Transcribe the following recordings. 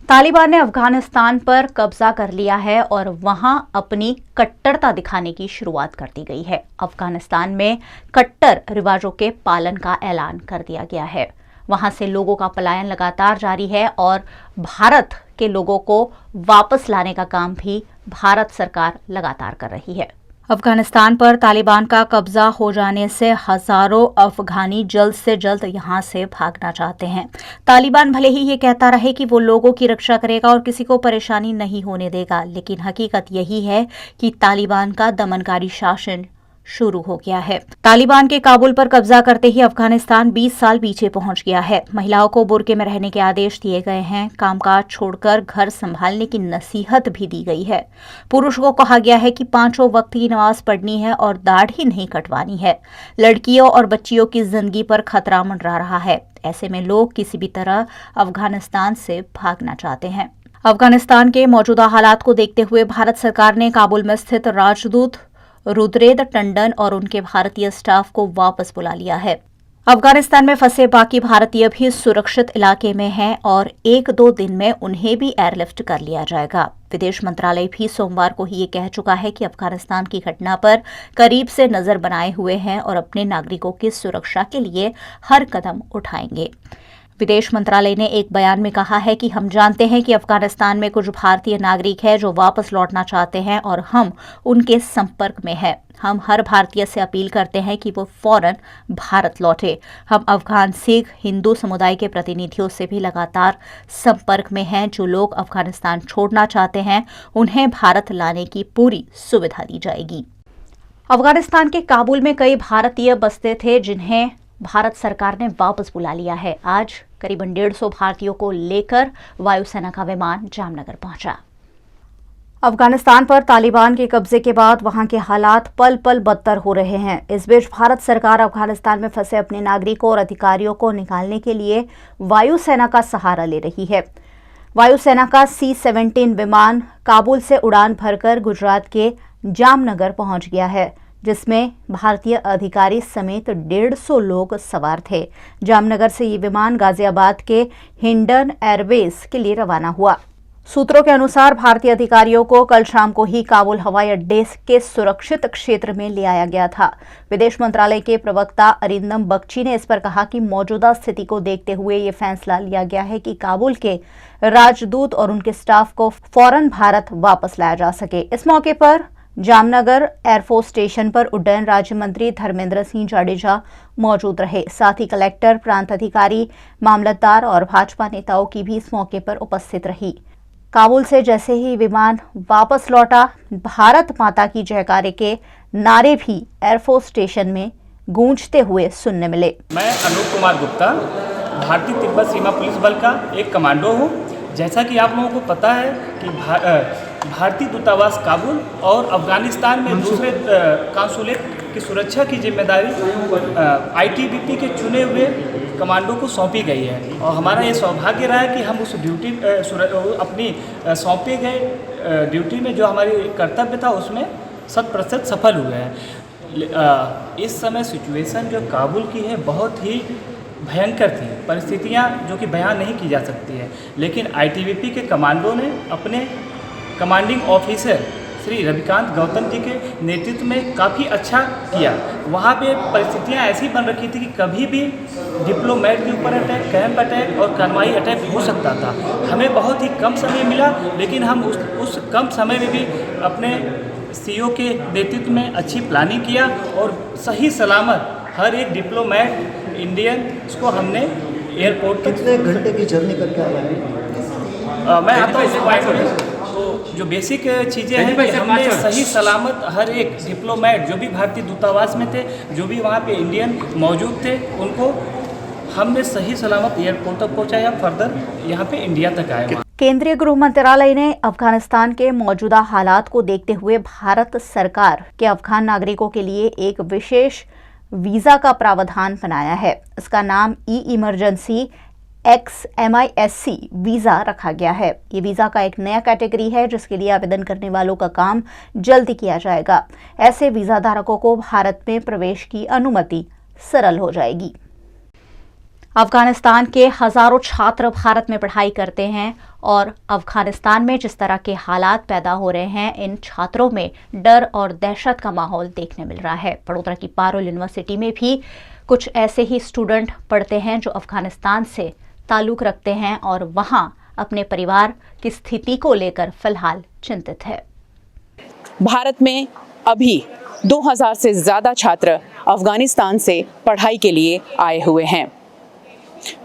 तालिबान ने अफगानिस्तान पर कब्जा कर लिया है और वहां अपनी कट्टरता दिखाने की शुरुआत कर दी गई है। अफगानिस्तान में कट्टर रिवाजों के पालन का ऐलान कर दिया गया है। वहां से लोगों का पलायन लगातार जारी है और भारत के लोगों को वापस लाने का काम भी भारत सरकार लगातार कर रही है। अफगानिस्तान पर तालिबान का कब्जा हो जाने से हजारों अफगानी जल्द से जल्द यहां से भागना चाहते हैं। तालिबान भले ही ये कहता रहे कि वो लोगों की रक्षा करेगा और किसी को परेशानी नहीं होने देगा, लेकिन हकीकत यही है कि तालिबान का दमनकारी शासन शुरू हो गया है। तालिबान के काबुल पर कब्जा करते ही अफगानिस्तान 20 साल पीछे पहुंच गया है। महिलाओं को बुर्के में रहने के आदेश दिए गए हैं। कामकाज छोड़कर घर संभालने की नसीहत भी दी गई है। पुरुषों को कहा गया है कि 5 वक्त की नमाज पढ़नी है और दाढ़ी नहीं कटवानी है। लड़कियों और बच्चियों की जिंदगी पर खतरा मंडरा रहा है। ऐसे में लोग किसी भी तरह अफगानिस्तान से भागना चाहते हैं। अफगानिस्तान के मौजूदा हालात को देखते हुए भारत सरकार ने काबुल में स्थित राजदूत रुद्रेद टंडन और उनके भारतीय स्टाफ को वापस बुला लिया है। अफगानिस्तान में फंसे बाकी भारतीय भी सुरक्षित इलाके में हैं और 1-2 दिन में उन्हें भी एयरलिफ्ट कर लिया जाएगा। विदेश मंत्रालय भी सोमवार को ही ये कह चुका है कि अफगानिस्तान की घटना पर करीब से नजर बनाए हुए हैं और अपने नागरिकों की सुरक्षा के लिए हर कदम उठाएंगे। विदेश मंत्रालय ने एक बयान में कहा है कि हम जानते हैं कि अफगानिस्तान में कुछ भारतीय नागरिक हैं जो वापस लौटना चाहते हैं और हम उनके संपर्क में हैं। हम हर भारतीय से अपील करते हैं कि वो फौरन भारत लौटे। हम अफगान सिख हिंदू समुदाय के प्रतिनिधियों से भी लगातार संपर्क में हैं। जो लोग अफगानिस्तान छोड़ना चाहते हैं उन्हें भारत लाने की पूरी सुविधा दी जाएगी। अफगानिस्तान के काबुल में कई भारतीय बसते थे जिन्हें भारत सरकार ने वापस बुला लिया है। आज करीबन 150 भारतीयों को लेकर वायुसेना का विमान जामनगर पहुंचा। अफगानिस्तान पर तालिबान के कब्जे के बाद वहां के हालात पल पल बदतर हो रहे हैं। इस बीच भारत सरकार अफगानिस्तान में फंसे अपने नागरिकों और अधिकारियों को निकालने के लिए वायुसेना का सहारा ले रही है। वायुसेना का C-17 विमान काबुल से उड़ान भरकर गुजरात के जामनगर पहुंच गया है, जिसमें भारतीय अधिकारी समेत 150 लोग सवार थे। जामनगर से ये विमान गाजियाबाद के हिंडन एयरबेस के लिए रवाना हुआ। सूत्रों के अनुसार भारतीय अधिकारियों को कल शाम को ही काबुल हवाई अड्डे के सुरक्षित क्षेत्र में ले आया गया था। विदेश मंत्रालय के प्रवक्ता अरिंदम बगची ने इस पर कहा कि मौजूदा स्थिति को देखते हुए ये फैसला लिया गया है कि काबुल के राजदूत और उनके स्टाफ को फौरन भारत वापस लाया जा सके। इस मौके पर जामनगर एयरफोर्स स्टेशन पर उड्डयन राज्य मंत्री धर्मेंद्र सिंह जाडेजा मौजूद रहे। साथ ही कलेक्टर, प्रांत अधिकारी, मामलतदार और भाजपा नेताओं की भी इस मौके पर उपस्थित रही। काबुल से जैसे ही विमान वापस लौटा, भारत माता की जयकारे के नारे भी एयरफोर्स स्टेशन में गूंजते हुए सुनने मिले। मैं अनूप कुमार गुप्ता, भारतीय तिब्बत सीमा पुलिस बल का एक कमांडो हूँ। जैसा कि आप लोगों को पता है कि भारतीय दूतावास काबुल और अफगानिस्तान में दूसरे कांसुलेट की सुरक्षा की जिम्मेदारी ITBP के चुने हुए कमांडो को सौंपी गई है और हमारा ये सौभाग्य रहा है कि हम उस ड्यूटी अपनी सौंपे गए ड्यूटी में जो हमारी कर्तव्य था उसमें 100% सफल हुए हैं। इस समय सिचुएशन जो काबुल की है बहुत ही भयंकर थी, परिस्थितियाँ जो कि बयान नहीं की जा सकती है, लेकिन ITBP के कमांडो ने अपने कमांडिंग ऑफिसर श्री रविकांत गौतम जी के नेतृत्व में काफ़ी अच्छा किया। वहाँ पे परिस्थितियाँ ऐसी बन रखी थी कि कभी भी डिप्लोमेट के ऊपर अटैक, कैंप अटैक और कनवाई अटैक हो सकता था। हमें बहुत ही कम समय मिला, लेकिन हम उस कम समय में भी अपने CO के नेतृत्व में अच्छी प्लानिंग किया और सही सलामत हर एक डिप्लोमेट इंडियन को हमने एयरपोर्ट कितने घंटे की जर्नी करके आया? मैं आता हूँ उस पॉइंट में। तो जो बेसिक चीज़ें हैं कि हमने सही सलामत हर एक डिप्लोमेट जो भी भारतीय दूतावास में थे, जो भी वहाँ पे इंडियन मौजूद थे, उनको हमने सही सलामत एयरपोर्ट तक पहुँचाया, फर्दर यहाँ पे इंडिया तक आए। केंद्रीय गृह मंत्रालय ने अफगानिस्तान के मौजूदा हालात को देखते हुए भारत सरकार के अफगान नागरिकों के लिए एक विशेष वीजा का प्रावधान बनाया है। इसका नाम इमरजेंसी XMISC वीजा रखा गया है। ये वीजा का एक नया कैटेगरी है जिसके लिए आवेदन करने वालों का काम जल्दी किया जाएगा। ऐसे वीजा धारकों को भारत में प्रवेश की अनुमति सरल हो जाएगी। अफगानिस्तान के हजारों छात्र भारत में पढ़ाई करते हैं और अफगानिस्तान में जिस तरह के हालात पैदा हो रहे हैं, इन छात्रों में डर और दहशत का माहौल देखने मिल रहा है। वडोदरा की पारुल यूनिवर्सिटी में भी कुछ ऐसे ही स्टूडेंट पढ़ते हैं जो अफगानिस्तान से ताल्लुक रखते हैं और वहां अपने परिवार की स्थिति को लेकर फिलहाल चिंतित है। भारत में अभी 2000 से ज़्यादा छात्र अफगानिस्तान से पढ़ाई के लिए आए हुए हैं।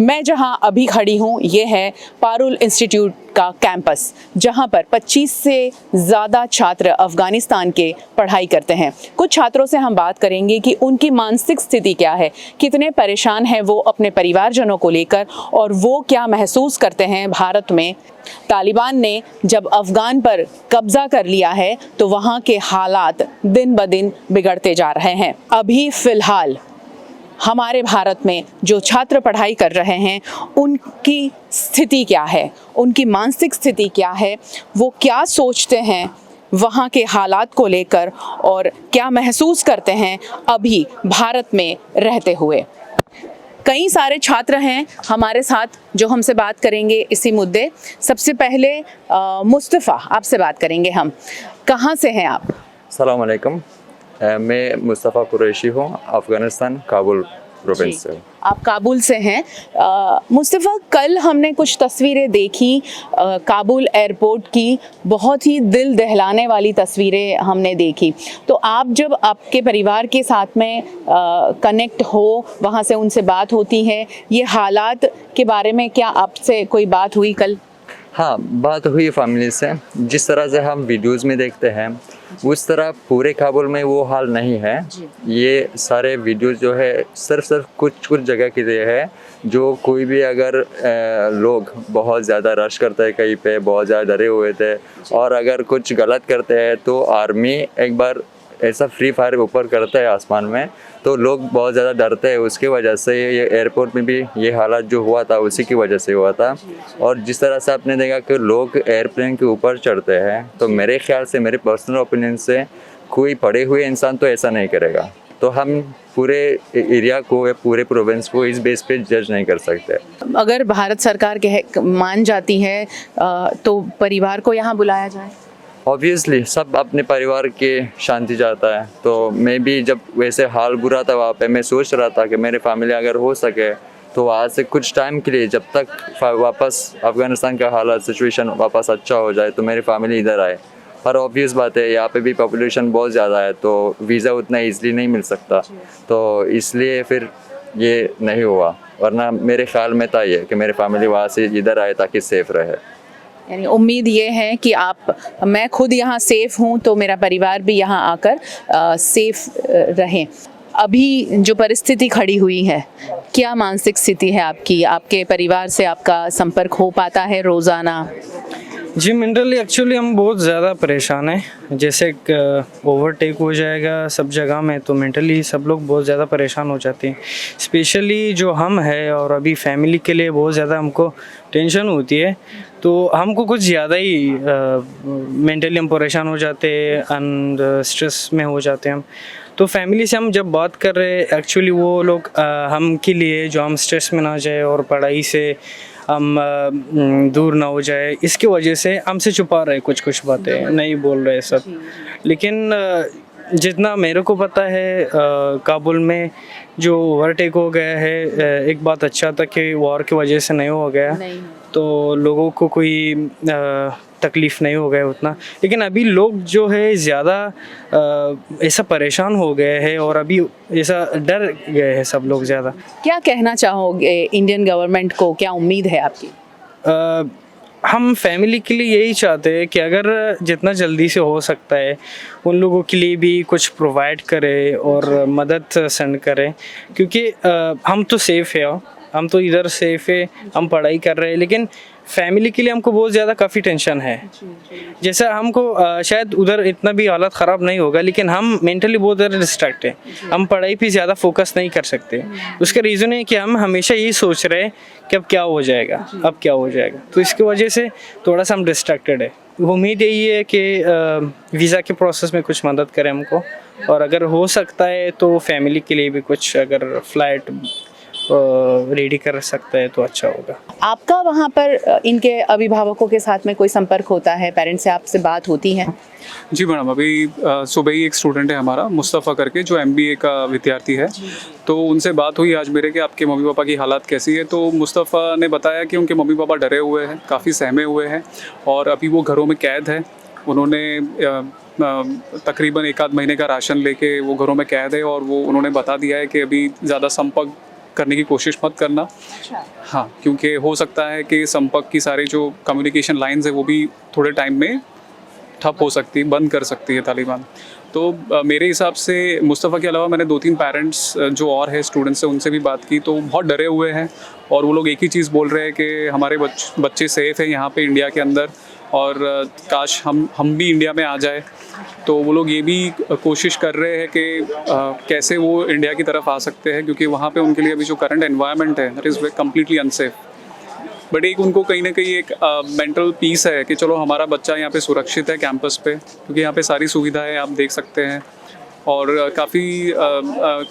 मैं जहां अभी खड़ी हूं, ये है पारुल इंस्टीट्यूट का कैंपस, जहां पर 25 से ज़्यादा छात्र अफगानिस्तान के पढ़ाई करते हैं। कुछ छात्रों से हम बात करेंगे कि उनकी मानसिक स्थिति क्या है, कितने परेशान हैं वो अपने परिवारजनों को लेकर और वो क्या महसूस करते हैं भारत में। तालिबान ने जब अफगान पर कब्जा कर लिया है तो वहाँ के हालात दिन ब दिन बिगड़ते जा रहे हैं। अभी फ़िलहाल हमारे भारत में जो छात्र पढ़ाई कर रहे हैं उनकी स्थिति क्या है, उनकी मानसिक स्थिति क्या है, वो क्या सोचते हैं वहाँ के हालात को लेकर और क्या महसूस करते हैं अभी भारत में रहते हुए। कई सारे छात्र हैं हमारे साथ जो हमसे बात करेंगे इसी मुद्दे। सबसे पहले मुस्तफ़ा, आपसे बात करेंगे हम। कहाँ से हैं आप? अस्सलाम वालेकुम। मैं मुस्तफ़ा कुरैशी हूँ, अफ़गानिस्तान काबुल प्रोविंस से। आप काबुल से हैं। मुस्तफ़ा, कल हमने कुछ तस्वीरें देखी काबुल एयरपोर्ट की, बहुत ही दिल दहलाने वाली तस्वीरें हमने देखी। तो आप जब आपके परिवार के साथ में कनेक्ट हो, वहाँ से उनसे बात होती है, ये हालात के बारे में क्या आपसे कोई बात हुई कल? हाँ, बात हुई फैमिली से। जिस तरह से हम वीडियोज़ में देखते हैं उस तरह पूरे काबुल में वो हाल नहीं है। ये सारे वीडियोज़ जो है सिर्फ कुछ जगह के लिए है, जो कोई भी अगर लोग बहुत ज़्यादा रश करते हैं कहीं पे, बहुत ज़्यादा डरे हुए थे और अगर कुछ गलत करते हैं तो आर्मी एक बार ऐसा फ्री फायर ऊपर करता है आसमान में, तो लोग बहुत ज़्यादा डरते हैं। उसकी वजह से ये एयरपोर्ट में भी ये हालात जो हुआ था उसी की वजह से हुआ था। और जिस तरह से आपने देखा कि लोग एयरप्लेन के ऊपर चढ़ते हैं, तो मेरे ख्याल से, मेरे पर्सनल ओपिनियन से, कोई पढ़े हुए इंसान तो ऐसा नहीं करेगा। तो हम पूरे एरिया को या पूरे प्रोविंस को इस बेस पे जज नहीं कर सकते। अगर भारत सरकार मान जाती है तो परिवार को यहाँ बुलाया जाए? ऑब्वियसली सब अपने परिवार के शांति चाहता है। तो मैं भी जब वैसे हाल बुरा था वहाँ पे, मैं सोच रहा था कि मेरे फैमिली अगर हो सके तो वहाँ से कुछ टाइम के लिए, जब तक वापस अफ़गानिस्तान का हालात सिचुएशन वापस अच्छा हो जाए, तो मेरी फैमिली इधर आए। पर ऑब्वियस बात है, यहाँ पे भी पॉपुलेशन बहुत ज़्यादा है, तो वीज़ा उतना ईज़िली नहीं मिल सकता, तो इसलिए फिर ये नहीं हुआ। वरना मेरे ख्याल में था ये कि मेरी फैमिली वहाँ से इधर आए ताकि सेफ़ रहे। यानी उम्मीद ये है कि मैं खुद यहाँ सेफ़ हूँ तो मेरा परिवार भी यहाँ आकर सेफ़ रहें। अभी जो परिस्थिति खड़ी हुई है, क्या मानसिक स्थिति है आपकी? आपके परिवार से आपका संपर्क हो पाता है रोज़ाना? जी, मेंटली एक्चुअली हम बहुत ज़्यादा परेशान हैं। जैसे ओवरटेक हो जाएगा सब जगह में, तो मेंटली सब लोग बहुत ज़्यादा परेशान हो जाते हैं। स्पेशली जो हम हैं, और अभी फैमिली के लिए बहुत ज़्यादा हमको टेंशन होती है, तो हमको कुछ ज़्यादा ही मेंटली हम परेशान हो जाते हैं एंड स्ट्रेस में हो जाते हैं हम। तो फैमिली से हम जब बात कर रहे हैं, एक्चुअली वो लोग हम के लिए जो हम स्ट्रेस में ना जाए और पढ़ाई से हम दूर ना हो जाए, इसकी वजह से हमसे छुपा रहे, कुछ बातें नहीं बोल रहे सब। लेकिन जितना मेरे को पता है काबुल में जो ओवरटेक हो गया है, एक बात अच्छा था कि वॉर की वजह से नहीं हो गया, तो लोगों को कोई तकलीफ़ नहीं हो गया उतना। लेकिन अभी लोग जो है ज़्यादा ऐसा परेशान हो गए हैं और अभी ऐसा डर गए हैं सब लोग ज़्यादा। क्या कहना चाहोगे इंडियन गवर्नमेंट को, क्या उम्मीद है आपकी? हम फैमिली के लिए यही चाहते हैं कि अगर जितना जल्दी से हो सकता है उन लोगों के लिए भी कुछ प्रोवाइड करें और मदद सेंड करें, क्योंकि हम तो सेफ़ है, हम तो इधर सेफ़ है, हम पढ़ाई कर रहे हैं, लेकिन फैमिली के लिए हमको बहुत ज़्यादा काफ़ी टेंशन है। जैसा हमको शायद उधर इतना भी हालत ख़राब नहीं होगा, लेकिन हम मेंटली बहुत ज़्यादा डिस्ट्रैक्ट है, हम पढ़ाई पे ज़्यादा फोकस नहीं कर सकते। उसका रीज़न है कि हम हमेशा यही सोच रहे हैं कि अब क्या हो जाएगा, अब क्या हो जाएगा, तो इसकी वजह से थोड़ा सा हम डिस्ट्रैक्टेड है। उम्मीद यही है कि वीज़ा के प्रोसेस में कुछ मदद करें हमको, और अगर हो सकता है तो फैमिली के लिए भी कुछ अगर फ़्लाइट रेडी कर सकते हैं तो अच्छा होगा। आपका वहाँ पर इनके अभिभावकों के साथ में कोई संपर्क होता है, पेरेंट्स से आपसे बात होती है? जी मैडम, अभी सुबह ही एक स्टूडेंट है हमारा मुस्तफ़ा करके जो MBA का विद्यार्थी है, तो उनसे बात हुई आज मेरे कि आपके मम्मी पापा की हालात कैसी है। तो मुस्तफ़ा ने बताया कि उनके मम्मी पापा डरे हुए हैं, काफ़ी सहमे हुए हैं और अभी वो घरों में कैद है। उन्होंने तकरीबन 1 आध महीने का राशन लेके वो घरों में कैद है और वो उन्होंने बता दिया है कि अभी ज़्यादा संपर्क करने की कोशिश मत करना। हाँ, क्योंकि हो सकता है कि संपर्क की सारी जो कम्युनिकेशन लाइंस है वो भी थोड़े टाइम में ठप हो सकती है, बंद कर सकती है तालिबान। तो मेरे हिसाब से मुस्तफ़ा के अलावा मैंने 2-3 पेरेंट्स जो और है स्टूडेंट्स से उनसे भी बात की, तो बहुत डरे हुए हैं और वो लोग एक ही चीज़ बोल रहे हैं कि हमारे बच्चे सेफ़ हैं यहाँ पे इंडिया के अंदर और काश हम भी इंडिया में आ जाए। तो वो लोग ये भी कोशिश कर रहे हैं कि कैसे वो इंडिया की तरफ आ सकते हैं, क्योंकि वहाँ पे उनके लिए अभी जो करंट एनवायरनमेंट है that is completely unsafe. But एक उनको कहीं ना कहीं एक मेंटल पीस है कि चलो हमारा बच्चा यहाँ पे सुरक्षित है कैंपस पे, क्योंकि यहाँ पे सारी सुविधाएं आप देख सकते हैं और काफ़ी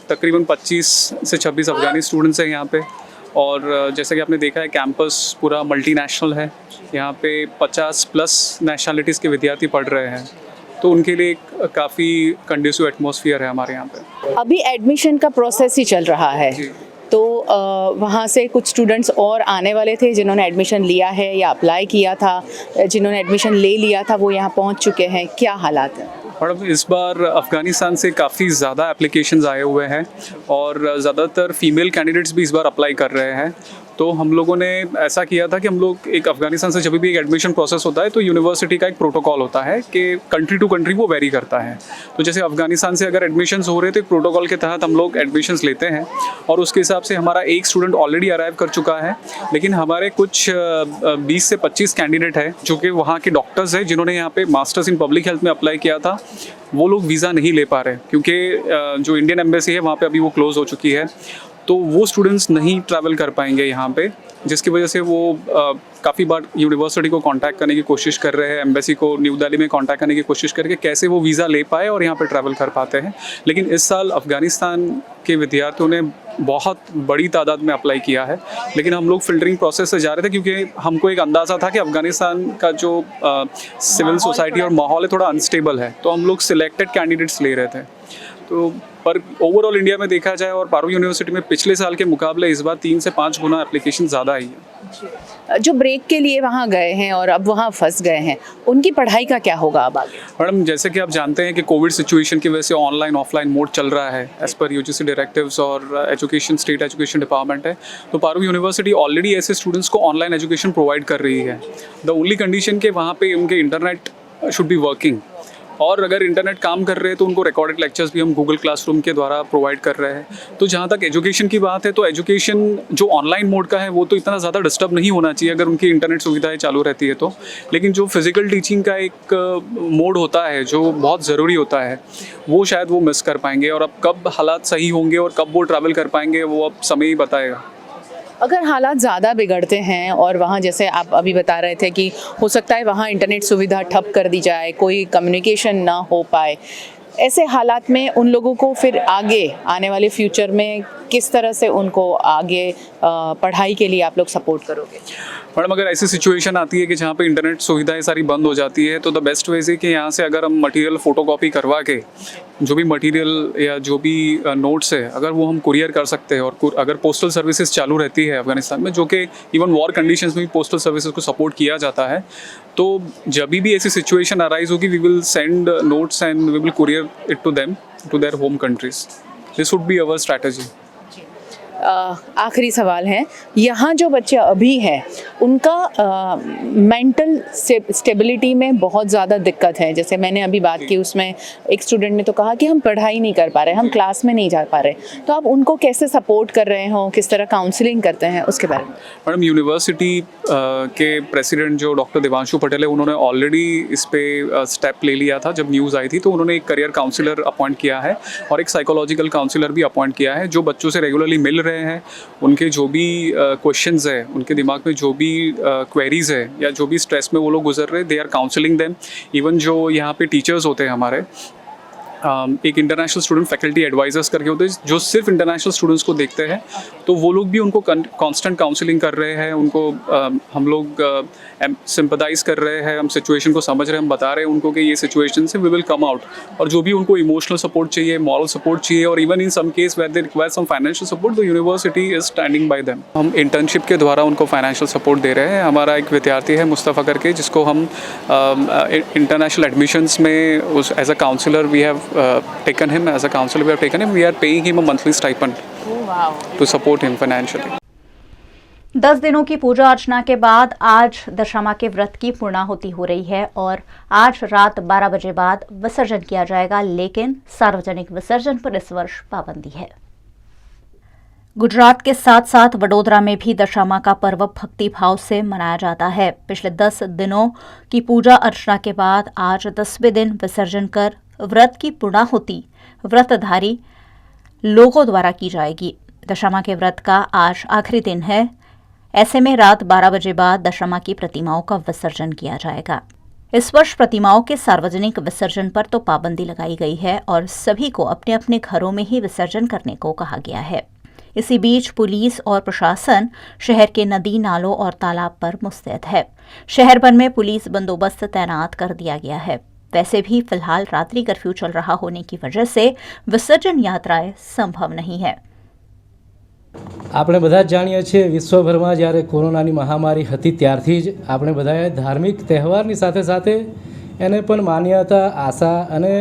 तकरीबन 25 से 26 अफ़गानी स्टूडेंट्स हैं यहाँ पे। और जैसा कि आपने देखा है कैंपस पूरा मल्टीनेशनल है, यहाँ पे 50+ नेशनलिटीज़ के विद्यार्थी पढ़ रहे हैं, तो उनके लिए काफ़ी कंड्यूसिव एटमॉस्फेयर है हमारे यहाँ पे। अभी एडमिशन का प्रोसेस ही चल रहा है, तो वहाँ से कुछ स्टूडेंट्स और आने वाले थे जिन्होंने एडमिशन लिया है या अप्लाई किया था, जिन्होंने एडमिशन ले लिया था वो यहाँ पहुँच चुके हैं, क्या हालात हैं? मैडम, इस बार अफ़गानिस्तान से काफ़ी ज़्यादा एप्लीकेशंस आए हुए हैं और ज़्यादातर फ़ीमेल कैंडिडेट्स भी इस बार अप्लाई कर रहे हैं। तो हम लोगों ने ऐसा किया था कि हम लोग एक अफ़गानिस्तान से जब भी एक एडमिशन प्रोसेस होता है तो यूनिवर्सिटी का एक प्रोटोकॉल होता है कि कंट्री टू कंट्री वो वेरी करता है। तो जैसे अफ़गानिस्तान से अगर एडमिशन्स हो रहे तो एक प्रोटोकॉल के तहत हम लोग एडमिशन्स लेते हैं और उसके हिसाब से हमारा एक स्टूडेंट ऑलरेडी अराइव कर चुका है, लेकिन हमारे कुछ 20 से 25 कैंडिडेट हैं जो कि वहाँ के डॉक्टर्स हैं जिन्होंने यहाँ पे मास्टर्स इन पब्लिक हेल्थ में अप्लाई किया था। वो लोग वीज़ा नहीं ले पा रहे क्योंकि जो इंडियन एम्बेसी है वहाँ पे अभी वो क्लोज़ हो चुकी है, तो वो स्टूडेंट्स नहीं ट्रैवल कर पाएंगे यहाँ पे, जिसकी वजह से वो काफ़ी बार यूनिवर्सिटी को कांटेक्ट करने की कोशिश कर रहे हैं, एम्बेसी को न्यू दिल्ली में कांटेक्ट करने की कोशिश करके कैसे वो वीज़ा ले पाए और यहाँ पे ट्रैवल कर पाते हैं। लेकिन इस साल अफ़गानिस्तान के विद्यार्थियों ने बहुत बड़ी तादाद में अप्लाई किया है, लेकिन हम लोग फ़िल्टरिंग प्रोसेस से जा रहे थे क्योंकि हमको एक अंदाज़ा था कि अफ़गानिस्तान का जो सिविल सोसाइटी और माहौल है थोड़ा अनस्टेबल है, तो हम लोग सिलेक्टेड कैंडिडेट्स ले रहे थे। तो पर ओवरऑल इंडिया में देखा जाए और पारू यूनिवर्सिटी में पिछले साल के मुकाबले इस बार 3 से 5 गुना एप्लीकेशन ज़्यादा आई है। जो ब्रेक के लिए वहाँ गए हैं और अब वहाँ फंस गए हैं, उनकी पढ़ाई का क्या होगा अब आगे? मैडम, जैसे कि आप जानते हैं कि कोविड सिचुएशन की वजह से ऑनलाइन ऑफलाइन मोड चल रहा है एज़ पर UGC डायरेक्टिव्स और एजुकेशन स्टेट एजुकेशन डिपार्टमेंट है, तो पारू यूनिवर्सिटी ऑलरेडी ऐसे स्टूडेंट्स को ऑनलाइन एजुकेशन प्रोवाइड कर रही है। द ओनली कंडीशन के वहाँ पे उनके इंटरनेट शुड बी वर्किंग, और अगर इंटरनेट काम कर रहे हैं तो उनको रिकॉर्डेड लेक्चर्स भी हम गूगल क्लासरूम के द्वारा प्रोवाइड कर रहे हैं। तो जहाँ तक एजुकेशन की बात है तो एजुकेशन जो ऑनलाइन मोड का है वो तो इतना ज़्यादा डिस्टर्ब नहीं होना चाहिए अगर उनकी इंटरनेट सुविधाएं चालू रहती है तो, लेकिन जो फिज़िकल टीचिंग का एक मोड होता है जो बहुत ज़रूरी होता है वो शायद वो मिस कर पाएंगे, और अब कब हालात सही होंगे और कब वो ट्रैवल कर पाएंगे वो अब समय ही बताएगा। अगर हालात ज़्यादा बिगड़ते हैं और वहाँ जैसे आप अभी बता रहे थे कि हो सकता है वहाँ इंटरनेट सुविधा ठप कर दी जाए, कोई कम्युनिकेशन ना हो पाए, ऐसे हालात में उन लोगों को फिर आगे आने वाले फ्यूचर में किस तरह से उनको आगे पढ़ाई के लिए आप लोग सपोर्ट करोगे? मैडम, अगर ऐसी सिचुएशन आती है कि जहाँ पे इंटरनेट सुविधाएं सारी बंद हो जाती है तो द बेस्ट वे है कि यहाँ से अगर हम मटेरियल फ़ोटोकॉपी करवा के जो भी मटेरियल या जो भी नोट्स है अगर वो हम कुरियर कर सकते हैं, और अगर पोस्टल सर्विसेज चालू रहती है अफगानिस्तान में, जो कि इवन वॉर कंडीशंस में भी पोस्टल सर्विसेज को सपोर्ट किया जाता है, तो जब भी ऐसी सिचुएशन अराइज होगी we will send notes and we will courier it to them to their home countries. This would be our strategy. आखिरी सवाल है, यहाँ जो बच्चे अभी हैं उनका मेंटल स्टेबिलिटी में बहुत ज़्यादा दिक्कत है। जैसे मैंने अभी बात की उसमें एक स्टूडेंट ने तो कहा कि हम पढ़ाई नहीं कर पा रहे, हम क्लास में नहीं जा पा रहे, तो आप उनको कैसे सपोर्ट कर रहे हो, किस तरह काउंसलिंग करते हैं, उसके बारे में? मैडम, यूनिवर्सिटी के प्रेसिडेंट जो डॉक्टर देवांशु पटेल है उन्होंने ऑलरेडी इस पे स्टेप ले लिया था। जब न्यूज़ आई थी तो उन्होंने एक करियर काउंसलर अपॉइंट किया है और एक साइकोलॉजिकल काउंसलर भी अपॉइंट किया है जो बच्चों से रेगुलरली मिल रहे हैं, उनके जो भी क्वेश्चंस है, उनके दिमाग में जो भी क्वेरीज है या जो भी स्ट्रेस में वो लोग गुजर रहे हैं, they are counselling them. Even जो यहाँ पे टीचर्स होते हैं हमारे, एक इंटरनेशनल स्टूडेंट फैकल्टी एडवाइजर्स करके होते हैं जो सिर्फ इंटरनेशनल स्टूडेंट्स को देखते हैं, तो वो लोग भी उनको कांस्टेंट काउंसलिंग कर रहे हैं, उनको हम लोग सिंपथाइज कर रहे हैं, हम सिचुएशन को समझ रहे हैं, हम बता रहे हैं उनको कि ये सिचुएशन से वी विल कम आउट, और जो भी उनको इमोशनल सपोर्ट चाहिए, मॉरल सपोर्ट चाहिए, और even in some case where they require some financial support, the university is standing by them. हम इंटर्नशिप के द्वारा उनको फाइनेंशियल सपोर्ट दे रहे हैं। हमारा एक विद्यार्थी है मुस्तफ़ा करके, जिसको हम इंटरनेशनल एडमिशन्स में उस as a counsellor we have taken him as a counselor, we have taken him, we are paying him a monthly stipend to support him financially. 10 दिनों की पूजा अर्चना के बाद आज दशामा के व्रत की पूर्णाहुति हो रही है और आज रात 12 बजे बाद विसर्जन किया जाएगा, लेकिन सार्वजनिक विसर्जन पर इस वर्ष पाबंदी है। गुजरात के साथ साथ वडोदरा में भी दशामा का पर्व भक्ति भाव से मनाया जाता है। पिछले 10 दिनों की पूजा अर्चना के बाद आज 10वें दिन विसर्जन कर व्रत की पूर्णाहुति व्रतधारी लोगों द्वारा की जाएगी। दशामा के व्रत का आज आखिरी दिन है। ऐसे में रात 12 बजे बाद दशामा की प्रतिमाओं का विसर्जन किया जाएगा। इस वर्ष प्रतिमाओं के सार्वजनिक विसर्जन पर तो पाबंदी लगाई गई है और सभी को अपने अपने घरों में ही विसर्जन करने को कहा गया है। इसी बीच पुलिस और प्रशासन शहर के नदी, नालों और तालाब पर मुस्तैद है। शहर भर में पुलिस बंदोबस्त तैनात कर दिया गया है। वैसे भी फिलहाल रात्रि कर्फ्यू चल रहा होने की वजह से विसर्जन यात्राएं संभव नहीं है। આપણે બધા જ જાણીએ છીએ વિશ્વભરમાં જ્યારે કોરોનાની મહામારી હતી ત્યારથી જ આપણે બધાએ ધાર્મિક તહેવારની સાથે સાથે એને પણ માન્યતા, આશા અને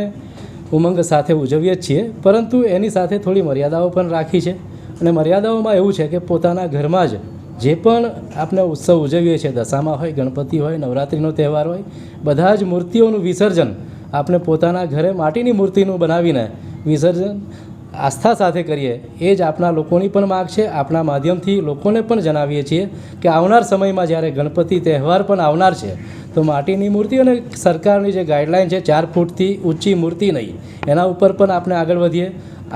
ઉમંગ સાથે ઉજવીએ જ છીએ, પરંતુ એની સાથે થોડી મર્યાદાઓ પણ રાખી છે અને મર્યાદાઓમાં એવું છે કે પોતાના ઘરમાં જ જે પણ આપણે ઉત્સવ ઉજવીએ છીએ, દશામાં હોય, ગણપતિ હોય, નવરાત્રિનો તહેવાર હોય, બધા જ મૂર્તિઓનું વિસર્જન આપણે પોતાના ઘરે માટીની મૂર્તિનું બનાવીને વિસર્જન આસ્થા સાથે કરીએ, એ જ આપણા લોકોની પણ માગ છે। આપણા માધ્યમથી લોકોને પણ જણાવીએ છીએ કે આવનાર સમયમાં જ્યારે ગણપતિ તહેવાર પણ આવનાર છે તો માટીની મૂર્તિ અને સરકારની જે ગાઈડલાઈન છે 4 ફૂટથી ઊંચી મૂર્તિ નહીં, એના ઉપર પણ આપણે આગળ વધીએ।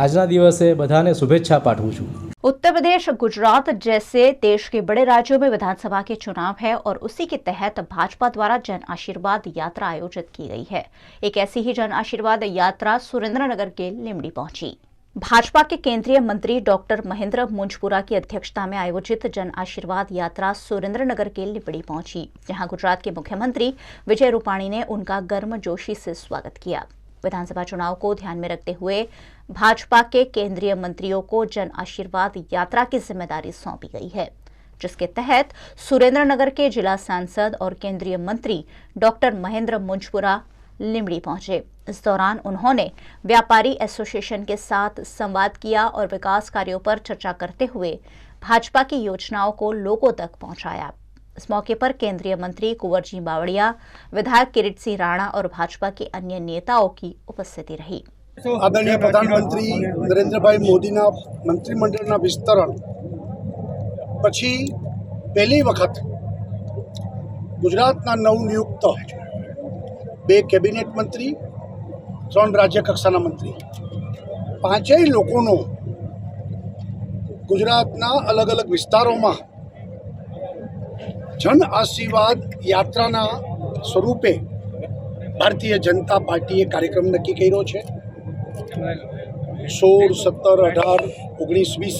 આજના દિવસે બધાને શુભેચ્છા પાઠવું છું। उत्तर प्रदेश, गुजरात जैसे देश के बड़े राज्यों में विधानसभा के चुनाव है और उसी के तहत भाजपा द्वारा जन आशीर्वाद यात्रा आयोजित की गई है। एक ऐसी ही जन आशीर्वाद यात्रा सुरेंद्रनगर के लिमड़ी पहुंची। भाजपा के केंद्रीय मंत्री डॉक्टर महेंद्र मुंजपुरा की अध्यक्षता में आयोजित जन आशीर्वाद यात्रा सुरेंद्रनगर के लिमड़ी पहुंची, जहां गुजरात के मुख्यमंत्री विजय रूपाणी ने उनका गर्मजोशी से स्वागत किया। विधानसभा चुनाव को ध्यान में रखते हुए भाजपा के केंद्रीय मंत्रियों को जन आशीर्वाद यात्रा की जिम्मेदारी सौंपी गई है, जिसके तहत सुरेंद्रनगर के जिला सांसद और केंद्रीय मंत्री डॉक्टर महेंद्र मुंजपुरा लिमड़ी पहुंचे। इस दौरान उन्होंने व्यापारी एसोसिएशन के साथ संवाद किया और विकास कार्यों पर चर्चा करते हुए भाजपा की योजनाओं को लोगों तक पहुंचाया। इस मौके पर केंद्रीय मंत्री कुंवर जी बावड़िया, विधायक किरीट सिंह राणा और भाजपा के अन्य नेताओं की उपस्थिति रही। आदरणीय प्रधानमंत्री नरेंद्रभाई मोदीना मंत्रिमंडळना विस्तरण પછી પહેલી વખત ગુજરાતના નવનિયુક્ત 2 કેબિનેટ મંત્રી, 3 રાજ્ય કક્ષાના મંત્રી, પાંચેય લોકોનો ગુજરાતના અલગ અલગ વિસ્તારોમાં જન આશીર્વાદ યાત્રાના સ્વરૂપે ભારતીય જનતા પાર્ટીએ કાર્યક્રમ નક્કી કર્યો છે। 16, 17, 18, 19, 20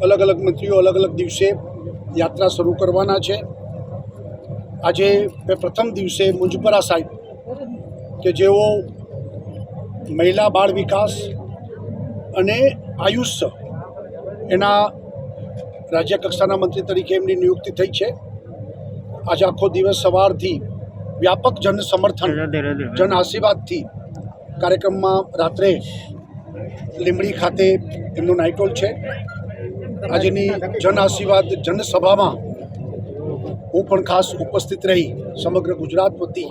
अलग अलग मंत्रीओ अलग अलग दिवसे यात्रा शुरू करवाना है। आज प्रथम दिवसे मुंजपुरा साहेब के जो महिला बाळ विकास अने आयुष एना राज्य कक्षाना मंत्री तरीके एमनी नियुक्ति थई है। आज आखो दिवस सवारथी व्यापक जन समर्थन, जन आशीर्वाद थी कार्यक्रम में रात्रे લીમડી खाते एमनो नाइट होल है। આજની જન આશીર્વાદ જનસભા में હું પણ ખાસ ઉપસ્થિત રહી સમગ્ર ગુજરાત વતી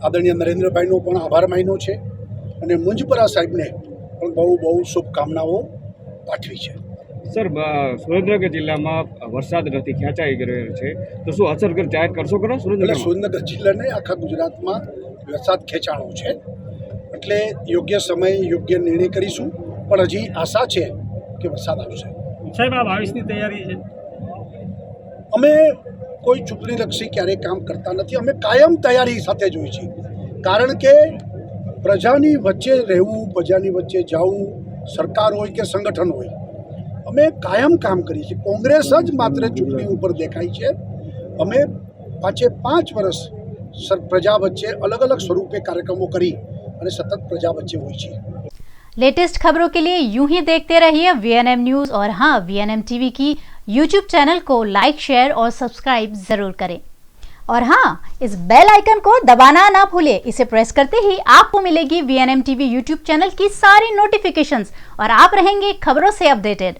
આદરણીય નરેન્દ્રભાઈનો પણ આભાર માન્યો છે અને મુંજપરા સાહેબને પણ બહુ બહુ શુભકામનાઓ પાઠવી છે। સર, સુરેન્દ્રનગર જિલ્લામાં વરસાદ નથી, ખેંચાઈ ગયો છે, તો શું અસર જાહેર કરશો ખરો? સુરેન્દ્રનગર જિલ્લાને આખા ગુજરાતમાં વરસાદ ખેંચાણો છે, એટલે યોગ્ય સમય યોગ્ય નિર્ણય કરીશું, પણ હજી આશા છે કે વરસાદ આવશે। સાહેબ, આ 22ની તૈયારી છે? અમે કોઈ ચૂંટણીલક્ષી ક્યારેય કામ કરતા નથી, અમે કાયમ તૈયારી સાથે જોઈએ છીએ, કારણ કે પ્રજાની વચ્ચે રહેવું, પ્રજાની વચ્ચે જવું, સરકાર હોય કે સંગઠન હોય, અમે કાયમ કામ કરીએ છીએ. કોંગ્રેસ જ માત્ર ચૂંટણી ઉપર દેખાય છે. અમે 5 વર્ષ પ્રજા વચ્ચે અલગ અલગ સ્વરૂપે કાર્યક્રમો કરી અને સતત પ્રજા વચ્ચે હોય છે. लेटेस्ट खबरों के लिए यूं ही देखते रहिए VNM न्यूज़ और हाँ, VNM टीवी की YouTube चैनल को लाइक, शेयर और सब्सक्राइब जरूर करें. और हाँ, इस बेल आइकन को दबाना ना भूलें. इसे प्रेस करते ही आपको मिलेगी VNM टीवी YouTube चैनल की सारी नोटिफिकेशंस और आप रहेंगे खबरों से अपडेटेड.